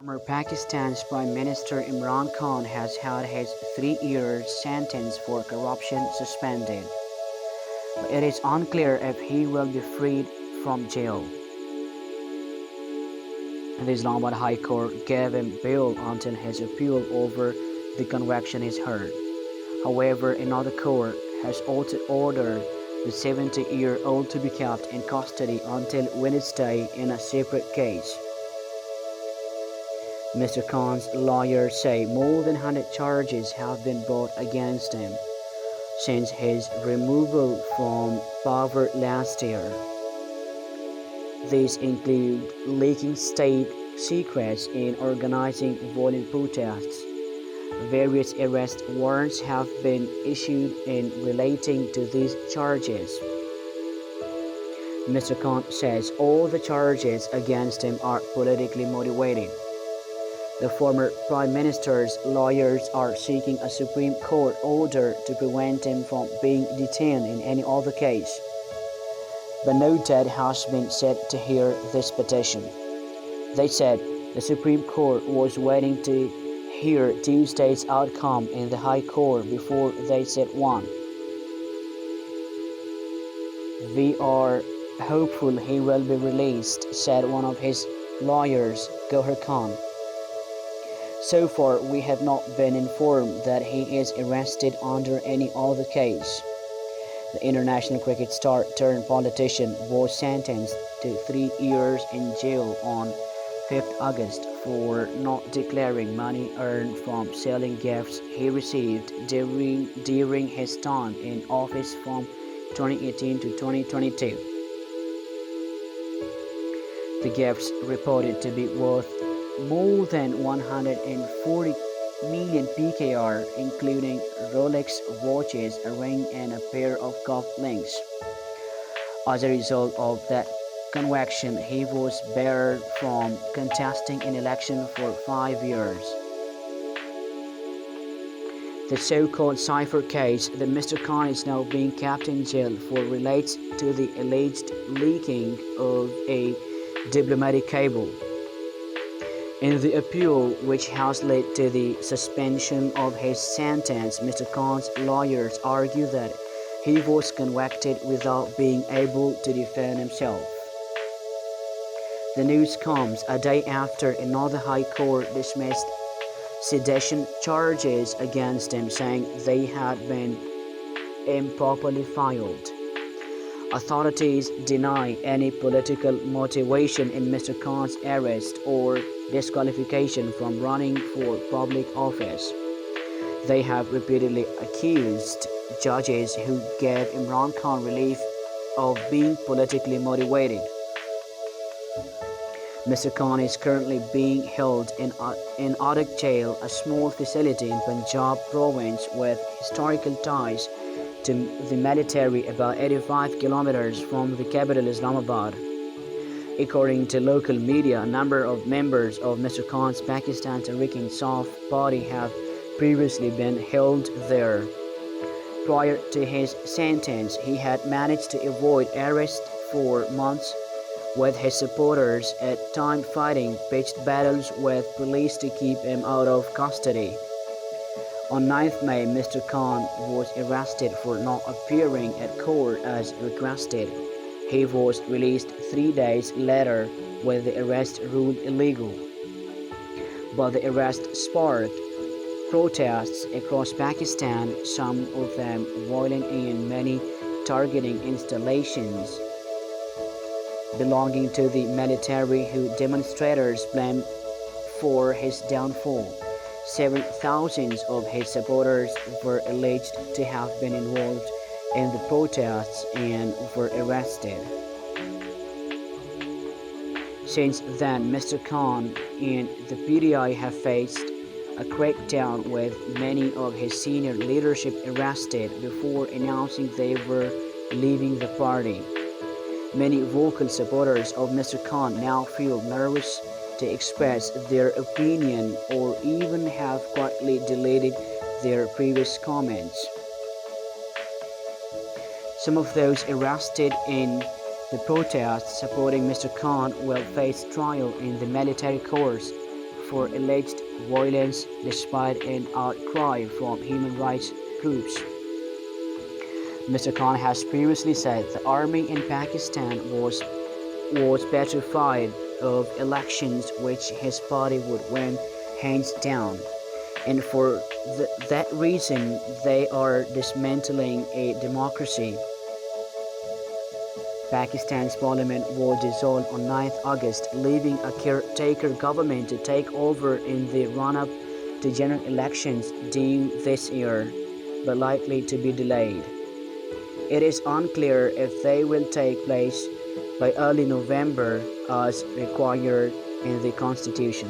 Former Pakistan's Prime Minister Imran Khan has had his 3-year sentence for corruption suspended, but it is unclear if he will be freed from jail. The Islamabad High Court gave him bail until his appeal over the conviction is heard. However, another court has also ordered the 70-year-old to be kept in custody until Wednesday in a separate case. Mr. Khan's lawyers say more than 100 charges have been brought against him since his removal from power last year. These include leaking state secrets and organizing violent protests. Various arrest warrants have been issued in relating to these charges. Mr. Khan says all the charges against him are politically motivated. The former Prime Minister's lawyers are seeking a Supreme Court order to prevent him from being detained in any other case, but no date has been set to hear this petition. They said the Supreme Court was waiting to hear Tuesday's outcome in the High Court before they set one. "We are hopeful he will be released," said one of his lawyers, Gohar Khan. "So far, we have not been informed that he is arrested under any other case." The international cricket star turned politician was sentenced to 3 years in jail on 5th August for not declaring money earned from selling gifts he received during his time in office from 2018 to 2022. The gifts reported to be worth more than 140 million PKR, including Rolex watches, a ring, and a pair of golf links. As a result of that conviction, he was barred from contesting an election for 5 years. The so-called cipher case that Mr. Khan is now being kept in jail for relates to the alleged leaking of a diplomatic cable. In the appeal, which has led to the suspension of his sentence, Mr. Khan's lawyers argue that he was convicted without being able to defend himself. The news comes a day after another high court dismissed sedition charges against him, saying they had been improperly filed. Authorities deny any political motivation in Mr. Khan's arrest or disqualification from running for public office. They have repeatedly accused judges who gave Imran Khan relief of being politically motivated. Mr. Khan is currently being held in Adak Jail, a small facility in Punjab province with historical ties to the military about 85 kilometers from the capital Islamabad. According to local media, a number of members of Mr. Khan's Pakistan Tehreek-e-Insaf party have previously been held there. Prior to his sentence, he had managed to avoid arrest for months, with his supporters at times fighting pitched battles with police to keep him out of custody. On 9th May, Mr. Khan was arrested for not appearing at court as requested. He was released 3 days later with the arrest ruled illegal. But the arrest sparked protests across Pakistan, some of them violent and many targeting installations belonging to the military, who demonstrators blamed for his downfall. Several thousands of his supporters were alleged to have been involved in the protests and were arrested. Since then, Mr. Khan and the PDI have faced a crackdown, with many of his senior leadership arrested before announcing they were leaving the party. Many vocal supporters of Mr. Khan now feel nervous to express their opinion or even have quietly deleted their previous comments. Some of those arrested in the protests supporting Mr. Khan will face trial in the military courts for alleged violence despite an outcry from human rights groups. Mr. Khan has previously said the army in Pakistan was petrified of elections which his party would win hands down, and for that reason they are dismantling a democracy. Pakistan's parliament was dissolved on 9th August, leaving a caretaker government to take over in the run-up to general elections due this year, but likely to be delayed. It is unclear if they will take place by early November as required in the constitution.